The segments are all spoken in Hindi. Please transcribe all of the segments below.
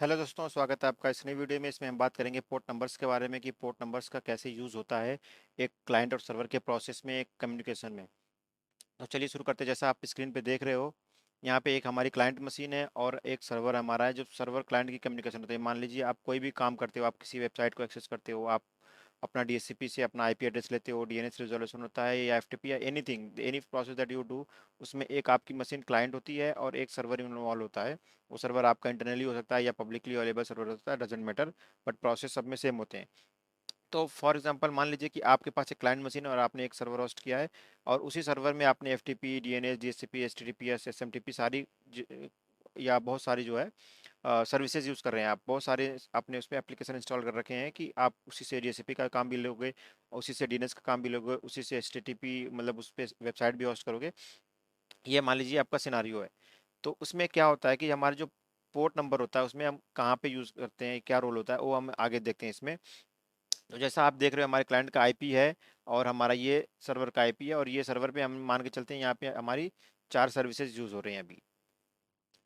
हेलो दोस्तों, स्वागत है आपका इस नई वीडियो में। इसमें हम बात करेंगे पोर्ट नंबर्स के बारे में कि पोर्ट नंबर्स का कैसे यूज़ होता है एक क्लाइंट और सर्वर के प्रोसेस में, एक कम्युनिकेशन में। तो चलिए शुरू करते हैं। जैसा आप स्क्रीन पे देख रहे हो, यहाँ पे एक हमारी क्लाइंट मशीन है और एक सर्वर हमारा है। जो सर्वर क्लाइंट की कम्युनिकेशन होती है, मान लीजिए आप कोई भी काम करते हो, आप किसी वेबसाइट को एक्सेस करते हो, आप अपना डीएचसीपी से अपना आईपी एड्रेस लेते हो, डीएनएस रिजोल्यूशन होता है या एफटीपी या anything, any process that you do, उसमें एक आपकी मशीन क्लाइंट होती है और एक सर्वर इन्वॉल्व होता है। वो सर्वर आपका इंटरनली हो सकता है या पब्लिकली अवेलेबल सर्वर होता है, डजेंट मैटर, बट प्रोसेस सब में सेम होते हैं। तो फॉर एग्जांपल मान लीजिए कि आपके पास एक क्लाइंट मशीन है और आपने एक सर्वर होस्ट किया है, और उसी सर्वर में आपने FTP, DNS, DHCP, HTTPS, SMTP सारी या बहुत सारी जो है सर्विसेज यूज़ कर रहे हैं। आप बहुत सारे आपने उसमें एप्लीकेशन इंस्टॉल कर रखे हैं कि आप उसी से डीएचसीपी का काम भी लोगे, उसी से डीएनएस का काम भी लोगे, उसी से एचटीटीपी मतलब उस पर वेबसाइट भी होस्ट करोगे। ये मान लीजिए आपका सिनारियो है। तो उसमें क्या होता है कि हमारे जो पोर्ट नंबर होता है उसमें हम कहाँ पे यूज़ करते हैं, क्या रोल होता है, वो हम आगे देखते हैं इसमें। तो जैसा आप देख रहे हो, हमारे क्लाइंट का आईपी है और हमारा ये सर्वर का आईपी है, और ये सर्वर पे हम मान के चलते हैं यहाँ पे हमारी 4 सर्विसेज यूज़ हो रही हैं अभी।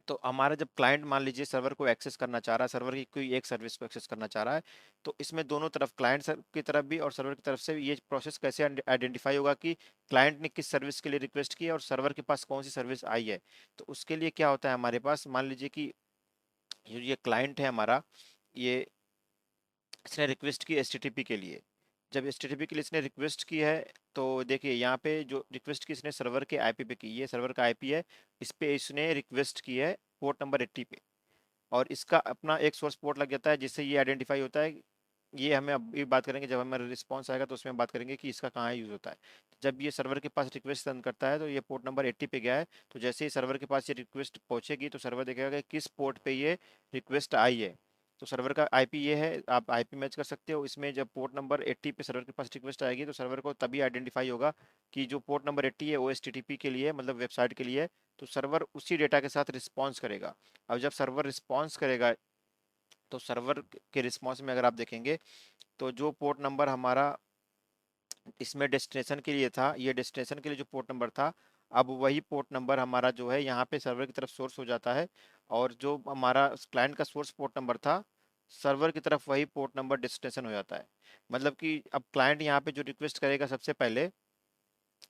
तो हमारा जब क्लाइंट मान लीजिए सर्वर को एक्सेस करना चाह रहा है, सर्वर की कोई एक सर्विस को एक्सेस करना चाह रहा है, तो इसमें दोनों तरफ, क्लाइंट की तरफ भी और सर्वर की तरफ से भी, ये प्रोसेस कैसे आइडेंटिफाई होगा कि क्लाइंट ने किस सर्विस के लिए रिक्वेस्ट की है और सर्वर के पास कौन सी सर्विस आई है। तो उसके लिए क्या होता है, हमारे पास मान लीजिए कि ये क्लाइंट है हमारा, ये इसने रिक्वेस्ट की एचटीटीपी के लिए। जब एचटीटीपी के लिए इसने रिक्वेस्ट की है, तो देखिए यहाँ पे जो रिक्वेस्ट की इसने सर्वर के आईपी पे की, ये सर्वर का आईपी है, इस पे इसने रिक्वेस्ट की है पोर्ट नंबर 80 पे, और इसका अपना एक सोर्स पोर्ट लग जाता है जिससे ये आइडेंटिफाई होता है। ये हमें अभी बात करेंगे, जब हमारा रिस्पॉन्स आएगा तो उसमें हम बात करेंगे कि इसका कहाँ यूज़ होता है। जब ये सर्वर के पास रिक्वेस्ट सेंड करता है तो ये पोर्ट नंबर 80 पे गया है, तो जैसे ही सर्वर के पास ये रिक्वेस्ट पहुंचेगी तो सर्वर देखेगा कि किस पोर्ट पे ये रिक्वेस्ट आई है। तो सर्वर का आईपी ये है, आप आईपी मैच कर सकते हो इसमें। जब पोर्ट नंबर 80 पे सर्वर के पास रिक्वेस्ट आएगी तो सर्वर को तभी आइडेंटिफाई होगा कि जो पोर्ट नंबर 80 है वो एचटीटीपी के लिए, मतलब वेबसाइट के लिए है। तो सर्वर उसी डेटा के साथ रिस्पॉन्स करेगा। अब जब सर्वर रिस्पॉन्स करेगा, तो सर्वर के रिस्पॉन्स में अगर आप देखेंगे, तो जो पोर्ट नंबर हमारा इसमें डेस्टिनेशन के लिए था, ये डेस्टिनेशन के लिए जो पोर्ट नंबर था, अब वही पोर्ट नंबर हमारा जो है यहाँ पे सर्वर की तरफ सोर्स हो जाता है। और जो हमारा क्लाइंट का सोर्स पोर्ट नंबर था, सर्वर की तरफ वही पोर्ट नंबर डेस्टिनेशन हो जाता है। मतलब कि अब क्लाइंट यहाँ पे जो रिक्वेस्ट करेगा सबसे पहले,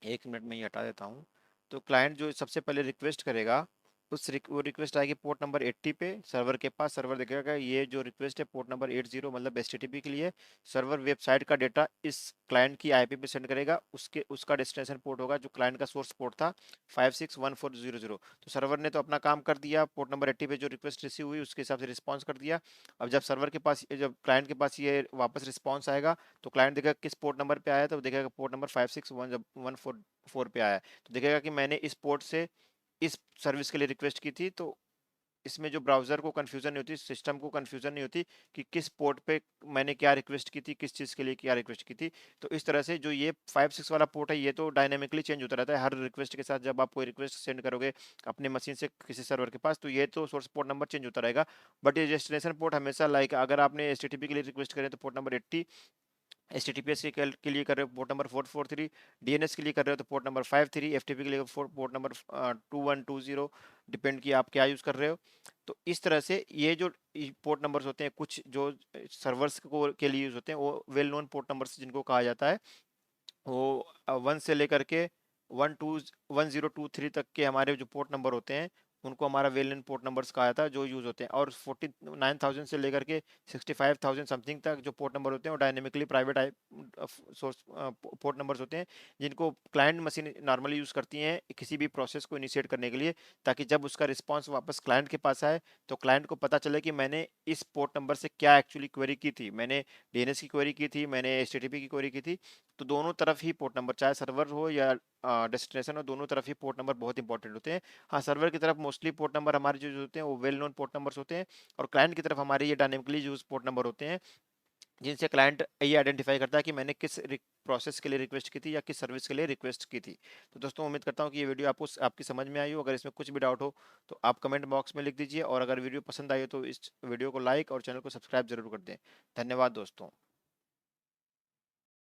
1 मिनट में ही हटा देता हूँ। तो क्लाइंट जो सबसे पहले रिक्वेस्ट करेगा, वो रिक्वेस्ट आएगी पोर्ट नंबर 80 पे सर्वर के पास। सर्वर देखेगा ये जो रिक्वेस्ट है पोर्ट नंबर 80 मतलब एचटीटीपी के लिए। सर्वर वेबसाइट का डेटा इस क्लाइंट की आईपी पे सेंड करेगा, उसके उसका डेस्टिनेशन पोर्ट होगा जो क्लाइंट का सोर्स पोर्ट था 561400। तो सर्वर ने तो अपना काम कर दिया, पोर्ट नंबर 80 पे जो रिक्वेस्ट रिसीव हुई उसके हिसाब से रिस्पॉन्स कर दिया। अब जब सर्वर के पास, जब क्लाइंट के पास ये वापस रिस्पॉन्स आएगा, तो क्लाइंट देखेगा किस पोर्ट नंबर पे आया, तो देखेगा पोर्ट नंबर 5614 पे आया। तो देखेगा कि मैंने इस पोर्ट से इस सर्विस के लिए रिक्वेस्ट की थी। तो इसमें जो ब्राउज़र को कन्फ्यूज़न नहीं होती, सिस्टम को कन्फ्यूज़न नहीं होती कि किस पोर्ट पे मैंने क्या रिक्वेस्ट की थी, किस चीज़ के लिए क्या रिक्वेस्ट की थी। तो इस तरह से जो ये 56 वाला पोर्ट है, ये तो डायनेमिकली चेंज होता रहता है हर रिक्वेस्ट के साथ। जब आप कोई रिक्वेस्ट सेंड करोगे अपने मशीन से किसी सर्वर के पास, तो ये तो सोर्स पोर्ट नंबर चेंज होता रहेगा। बट ये डेस्टिनेशन पोर्ट हमेशा, लाइक अगर आपने एचटीटीपी के लिए रिक्वेस्ट करें तो पोर्ट नंबर 80, एच टी के लिए कर रहे हो पोर्ट नंबर 443, डीएनएस के लिए कर रहे हो तो पोर्ट नंबर 53, एफटीपी के लिए पोर्ट नंबर 2120, डिपेंड किया आप क्या यूज़ कर रहे हो। तो इस तरह से ये जो पोर्ट नंबर्स होते हैं, कुछ जो सर्वर्स को के लिए यूज़ होते हैं, वो वेल नोन पोर्ट नंबर्स जिनको कहा जाता है, वो 1 से लेकर के 1023 तक के हमारे जो पोर्ट नंबर होते हैं, उनको हमारा वेल नोन पोर्ट नंबर्स कहा जाता है जो यूज़ होते हैं। और 49,000 से लेकर के 65,000 समथिंग तक जो पोर्ट नंबर होते हैं वो dynamically private source port numbers होते हैं, जिनको क्लाइंट मशीन नॉर्मली यूज़ करती हैं किसी भी प्रोसेस को इनिशिएट करने के लिए, ताकि जब उसका रिस्पॉन्स वापस क्लाइंट के पास आए तो क्लाइंट को पता चले कि मैंने इस पोर्ट नंबर से क्या एक्चुअली क्वेरी की थी। मैंने डीएनएस की क्वेरी की थी, मैंने एचटीटीपी की क्वेरी की थी। तो दोनों तरफ ही पोर्ट नंबर, चाहे सर्वर हो या डेस्टिनेशन हो, दोनों तरफ ही पोर्ट नंबर बहुत इंपॉर्टेंट होते हैं। हाँ, सर्वर की तरफ मोस्टली पोर्ट नंबर हमारे जो होते हैं वो वेल नोन पोर्ट नंबर्स होते हैं, और क्लाइंट की तरफ हमारे ये डायनेमिकली यूज पोर्ट नंबर होते हैं, जिनसे क्लाइंट ये आइडेंटिफाई करता है कि मैंने किस प्रोसेस के लिए रिक्वेस्ट की थी या किस सर्विस के लिए रिक्वेस्ट की थी। तो दोस्तों, उम्मीद करता हूँ कि ये वीडियो आपको आपकी समझ में आई हो। अगर इसमें कुछ भी डाउट हो तो आप कमेंट बॉक्स में लिख दीजिए, और अगर वीडियो पसंद आई हो तो इस वीडियो को लाइक और चैनल को सब्सक्राइब जरूर कर दें। धन्यवाद दोस्तों।